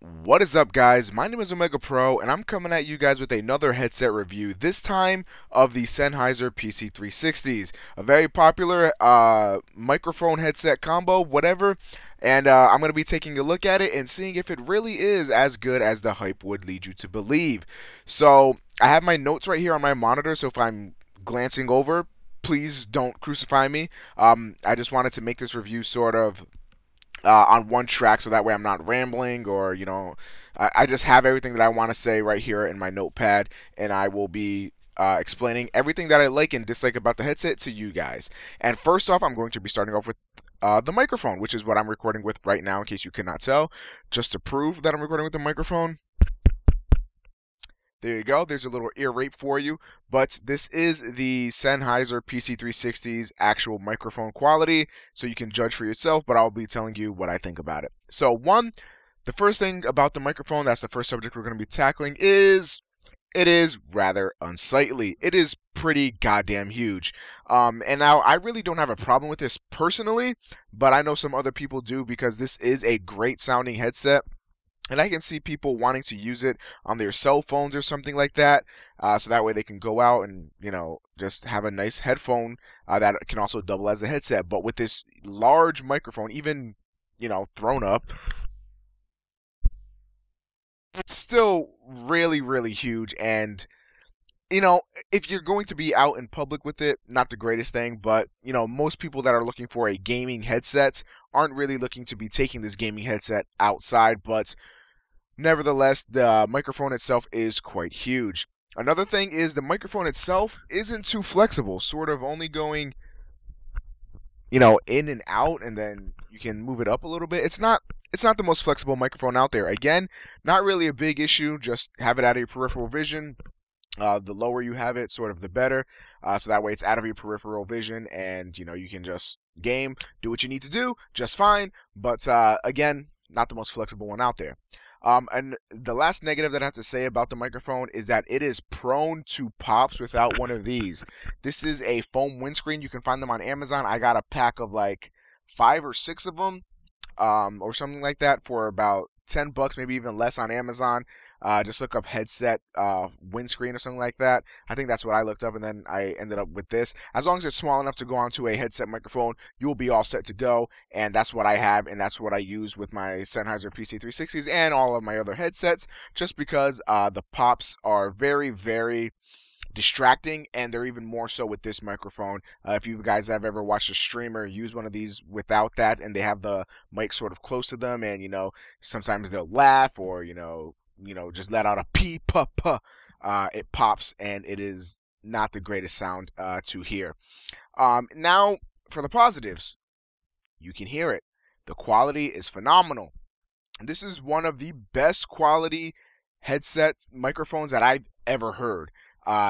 What is up, guys? My name is Omega Pro, and I'm coming at you guys with another headset review, this time of the Sennheiser PC360s. A very popular microphone headset combo, whatever, and I'm going to be taking a look at it and seeing if it really is as good as the hype would lead you to believe. So, I have my notes right here on my monitor, so if I'm glancing over, please don't crucify me. I just wanted to make this review sort of on one track so that way I'm not rambling or, I just have everything that I want to say right here in my notepad, and I will be explaining everything that I like and dislike about the headset to you guys. And first off, I'm going to be starting off with the microphone, which is what I'm recording with right now in case you cannot tell. Just to prove that I'm recording with the microphone, there you go. There's a little ear rape for you. But this is the Sennheiser PC360's actual microphone quality, so you can judge for yourself, but I'll be telling you what I think about it. So the first thing about the microphone, that's the first subject we're going to be tackling, is it is rather unsightly. It is pretty goddamn huge. And now I really don't have a problem with this personally, but I know some other people do because this is a great sounding headset. And I can see people wanting to use it on their cell phones or something like that, so that way they can go out and, just have a nice headphone that can also double as a headset. But with this large microphone, even, thrown up, it's still really, really huge. And, if you're going to be out in public with it, not the greatest thing, but, most people that are looking for a gaming headset aren't really looking to be taking this gaming headset outside, but nevertheless, the microphone itself is quite huge. Another thing is the microphone itself isn't too flexible, sort of only going, in and out, and then you can move it up a little bit. It's not the most flexible microphone out there. Again, not really a big issue. Just have it out of your peripheral vision. The lower you have it, sort of the better. So that way it's out of your peripheral vision, and you can just game, do what you need to do, just fine. But again, not the most flexible one out there. And the last negative that I have to say about the microphone is that it is prone to pops without one of these. This is a foam windscreen. You can find them on Amazon. I got a pack of like 5 or 6 of them, or something like that, for about $10, maybe even less on Amazon. Just look up headset windscreen or something like that. I think that's what I looked up, and then I ended up with this. As long as it's small enough to go onto a headset microphone, you will be all set to go, and that's what I have, and that's what I use with my Sennheiser PC360s and all of my other headsets, just because the pops are very, very distracting, and they're even more so with this microphone. If you guys have ever watched a streamer use one of these without that, and they have the mic sort of close to them, and sometimes they'll laugh or just let out a pee puh puh, it pops, and it is not the greatest sound to hear. Now for the positives, you can hear it. The quality is phenomenal. This is one of the best quality headset microphones that I've ever heard.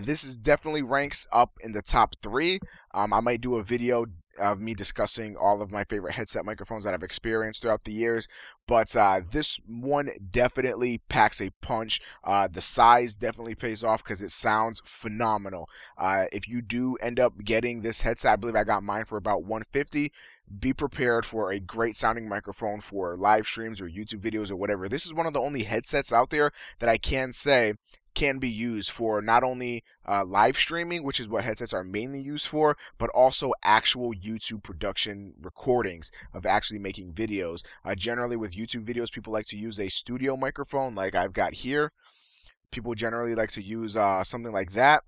This is definitely ranks up in the top 3. I might do a video of me discussing all of my favorite headset microphones that I've experienced throughout the years, but this one definitely packs a punch. The size definitely pays off because it sounds phenomenal. If you do end up getting this headset, I believe I got mine for about $150. Be prepared for a great sounding microphone for live streams or YouTube videos or whatever. This is one of the only headsets out there that I can say can be used for not only live streaming, which is what headsets are mainly used for, but also actual YouTube production recordings of actually making videos. Generally with YouTube videos, people like to use a studio microphone like I've got here. People generally like to use something like that,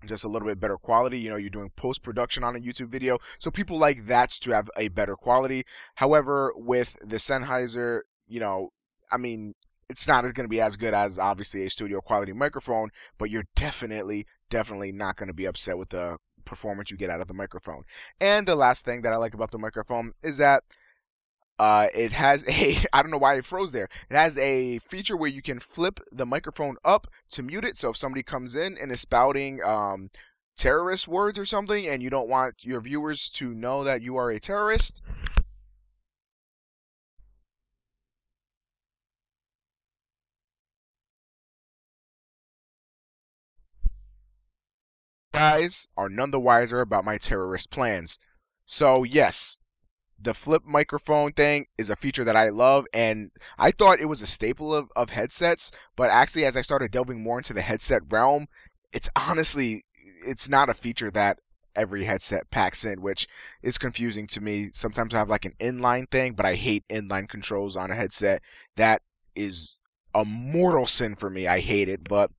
just a little bit better quality. You're doing post-production on a YouTube video, so people like that to have a better quality. However, with the Sennheiser, I mean, it's not going to be as good as obviously a studio quality microphone, but you're definitely not going to be upset with the performance you get out of the microphone. And the last thing that I like about the microphone is that it has I don't know why it froze there. It has a feature where you can flip the microphone up to mute it. So if somebody comes in and is spouting terrorist words or something, and you don't want your viewers to know that you are a terrorist, guys are none the wiser about my terrorist plans. So yes, the flip microphone thing is a feature that I love, and I thought it was a staple of headsets, but actually as I started delving more into the headset realm, it's honestly, it's not a feature that every headset packs in, which is confusing to me. Sometimes I have like an inline thing, but I hate inline controls on a headset. That is a mortal sin for me. I hate it, but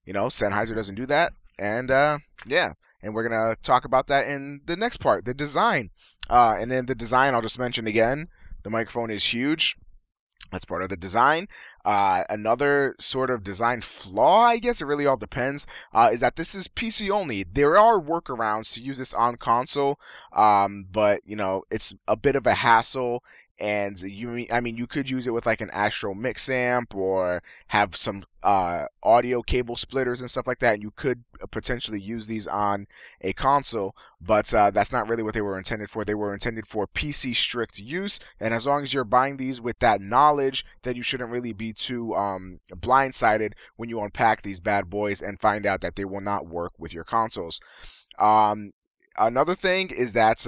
you know, Sennheiser doesn't do that, and yeah, and we're gonna talk about that in the next part, the design. And then the design, I'll just mention again, the microphone is huge. That's part of the design. Another sort of design flaw, I guess, it really all depends, is that this is PC only. There are workarounds to use this on console, but, you know, it's a bit of a hassle. And you could use it with like an Astro mix amp or have some audio cable splitters and stuff like that, and you could potentially use these on a console, but that's not really what they were intended for. They were intended for PC strict use, and as long as you're buying these with that knowledge, then you shouldn't really be too blindsided when you unpack these bad boys and find out that they will not work with your consoles. Another thing is that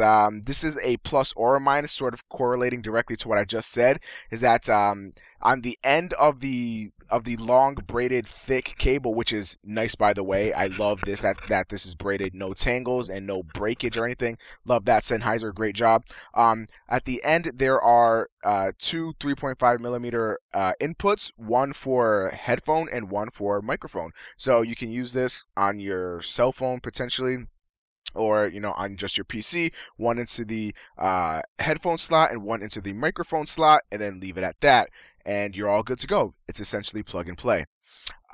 this is a plus or a minus, sort of correlating directly to what I just said, is that on the end of the long braided thick cable, which is nice by the way, I love this, that this is braided, no tangles and no breakage or anything. Love that, Sennheiser, great job. At the end there are two 3.5 millimeter inputs, one for headphone and one for microphone. So you can use this on your cell phone potentially, or you know, on just your PC, one into the headphone slot and one into the microphone slot, and then leave it at that, and you're all good to go. It's essentially plug and play.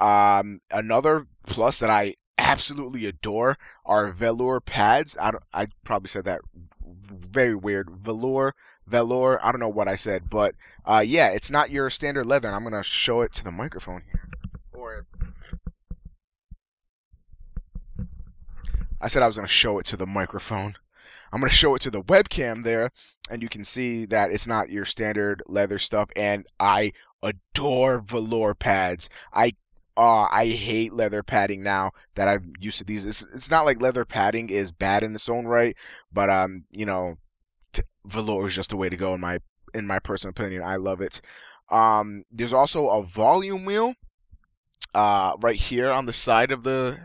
Another plus that I absolutely adore are Velour Pads. I probably said that very weird. Velour. I don't know what I said, but yeah, it's not your standard leather. And I'm gonna show it to the microphone here. Or I said I was going to show it to the microphone. I'm going to show it to the webcam there, and you can see that it's not your standard leather stuff, and I adore Velour Pads. I hate leather padding now that I'm used to these. It's not like leather padding is bad in its own right, but you know, velour is just the way to go in my personal opinion. I love it. There's also a volume wheel right here on the side of the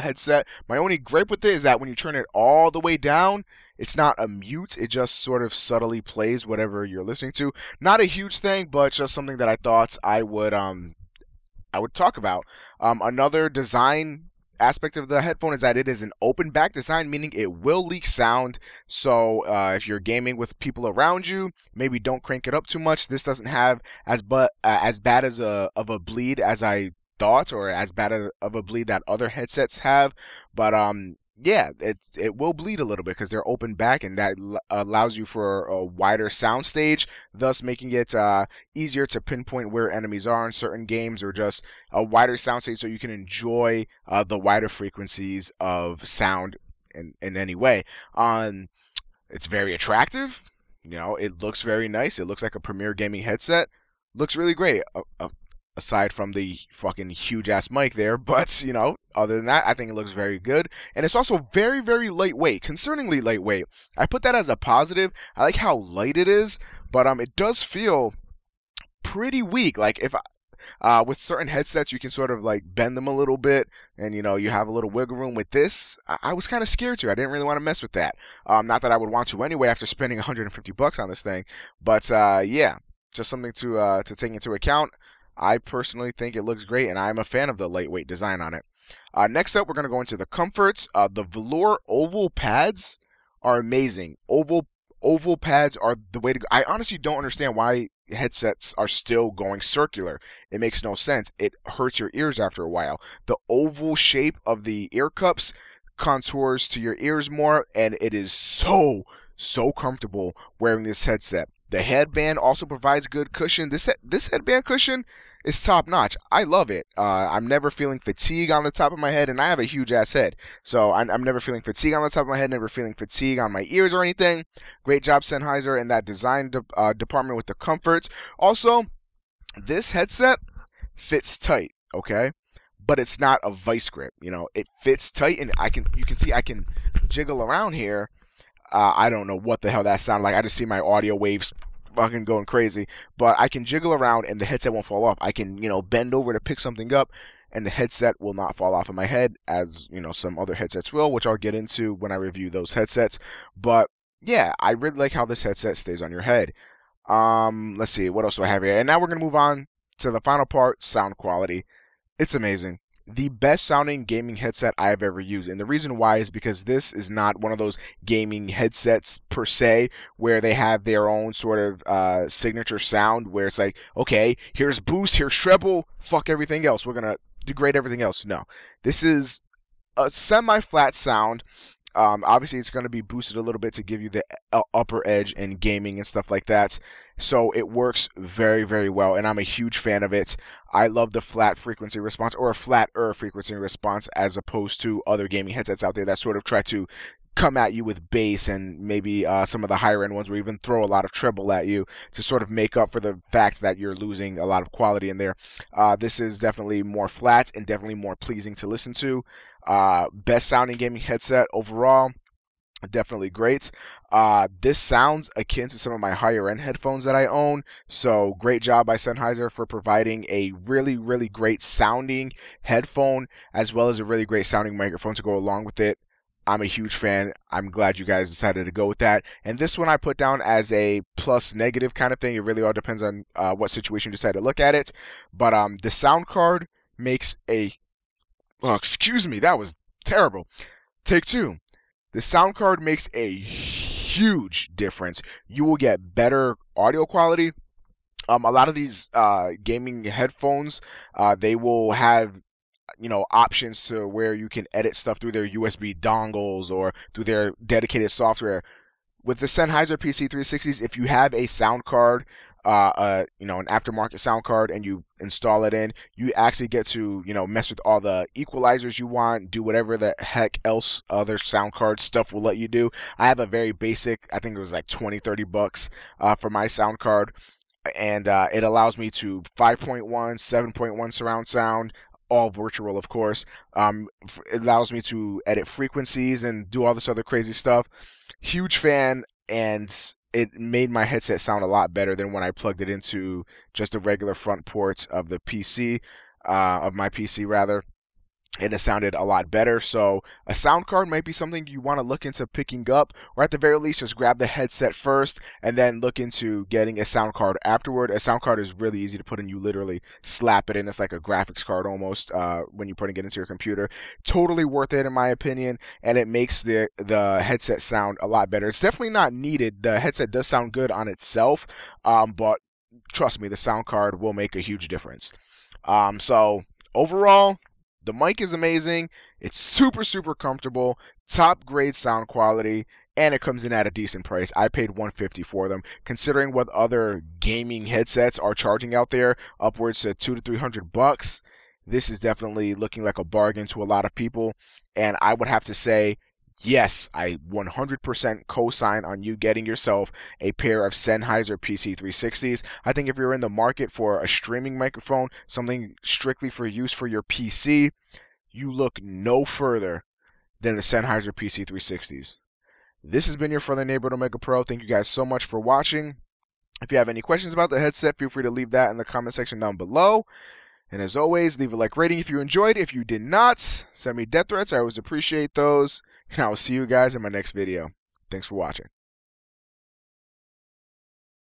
headset. My only gripe with it is that when you turn it all the way down, it's not a mute. It just sort of subtly plays whatever you're listening to. Not a huge thing, but just something that I thought I would talk about. Another design aspect of the headphone is that it is an open back design, meaning it will leak sound. So if you're gaming with people around you, maybe don't crank it up too much. This doesn't have as bad as of a bleed as I thought, or as bad of a bleed that other headsets have, but yeah, it will bleed a little bit because they're open back, and that allows you for a wider sound stage, thus making it easier to pinpoint where enemies are in certain games, or just a wider sound stage so you can enjoy the wider frequencies of sound in any way. It's very attractive, you know, it looks very nice. It looks like a premier gaming headset. Looks really great. Aside from the fucking huge ass mic there, but you know, other than that, I think it looks very good, and it's also very, very lightweight, concerningly lightweight. I put that as a positive. I like how light it is, but it does feel pretty weak. Like if with certain headsets, you can sort of like bend them a little bit, and you know, you have a little wiggle room. With this, I was kind of scared to. I didn't really want to mess with that. Not that I would want to anyway after spending $150 on this thing, but yeah, just something to take into account. I personally think it looks great, and I'm a fan of the lightweight design on it. Next up, we're going to go into the comforts. The Velour oval pads are amazing. Oval pads are the way to go. I honestly don't understand why headsets are still going circular. It makes no sense. It hurts your ears after a while. The oval shape of the ear cups contours to your ears more, and it is so comfortable wearing this headset. The headband also provides good cushion. This headband cushion is top notch. I love it. I'm never feeling fatigue on the top of my head, and I have a huge ass head, so I'm never feeling fatigue on the top of my head, never feeling fatigue on my ears or anything. Great job, Sennheiser, in that design department with the comforts. Also, this headset fits tight, okay? But it's not a vice grip. You know, it fits tight, and you can see I can jiggle around here. I don't know what the hell that sounded like. I just see my audio waves fucking going crazy. But I can jiggle around and the headset won't fall off. I can, bend over to pick something up and the headset will not fall off of my head, as, some other headsets will, which I'll get into when I review those headsets. But yeah, I really like how this headset stays on your head. Let's see, what else do I have here? And now we're going to move on to the final part, sound quality. It's amazing. The best sounding gaming headset I have ever used. And the reason why is because this is not one of those gaming headsets per se where they have their own sort of signature sound where it's like, okay, here's boost, here's treble, fuck everything else. We're going to degrade everything else. No, this is a semi-flat sound. Obviously, it's going to be boosted a little bit to give you the upper edge in gaming and stuff like that. So it works very, very well, and I'm a huge fan of it. I love the flat frequency response, or a flatter frequency response, as opposed to other gaming headsets out there that sort of try to come at you with bass, and maybe some of the higher end ones will even throw a lot of treble at you to sort of make up for the fact that you're losing a lot of quality in there. This is definitely more flat and definitely more pleasing to listen to. Best sounding gaming headset overall. Definitely great. This sounds akin to some of my higher end headphones that I own. So great job by Sennheiser for providing a really, really great sounding headphone, as well as a really great sounding microphone to go along with it. I'm a huge fan. I'm glad you guys decided to go with that. And this one I put down as a plus negative kind of thing. It really all depends on what situation you decide to look at it. But the sound card makes a... Oh, excuse me, that was terrible. Take two. The sound card makes a huge difference. You will get better audio quality. A lot of these gaming headphones, they will have options to where you can edit stuff through their USB dongles or through their dedicated software. With the Sennheiser PC360s, if you have a sound card, an aftermarket sound card, and you install it in, you actually get to, mess with all the equalizers you want, do whatever the heck else other sound card stuff will let you do. I have a very basic, I think it was like $20-30 for my sound card, and it allows me to 5.1, 7.1 surround sound, all virtual, of course. It allows me to edit frequencies and do all this other crazy stuff. Huge fan, and it made my headset sound a lot better than when I plugged it into just the regular front ports of the PC, of my PC rather. And it sounded a lot better. So a sound card might be something you want to look into picking up, or at the very least just grab the headset first and then look into getting a sound card afterward. A sound card is really easy to put in. You literally slap it in. It's like a graphics card almost when you're putting it into your computer. Totally worth it in my opinion, and it makes the headset sound a lot better. It's definitely not needed. The headset does sound good on itself, but trust me, the sound card will make a huge difference. So overall, the mic is amazing. It's super, super comfortable, top grade sound quality, and it comes in at a decent price. I paid $150 for them, considering what other gaming headsets are charging out there, upwards to $200 to $300. This is definitely looking like a bargain to a lot of people, and I would have to say, yes, I 100% co-sign on you getting yourself a pair of Sennheiser PC360s. I think if you're in the market for a streaming microphone, something strictly for use for your PC, you look no further than the Sennheiser PC360s. This has been your friendly neighborhood Omega Pro. Thank you guys so much for watching. If you have any questions about the headset, feel free to leave that in the comment section down below. And as always, leave a like rating if you enjoyed. If you did not, send me death threats. I always appreciate those. And I will see you guys in my next video. Thanks for watching.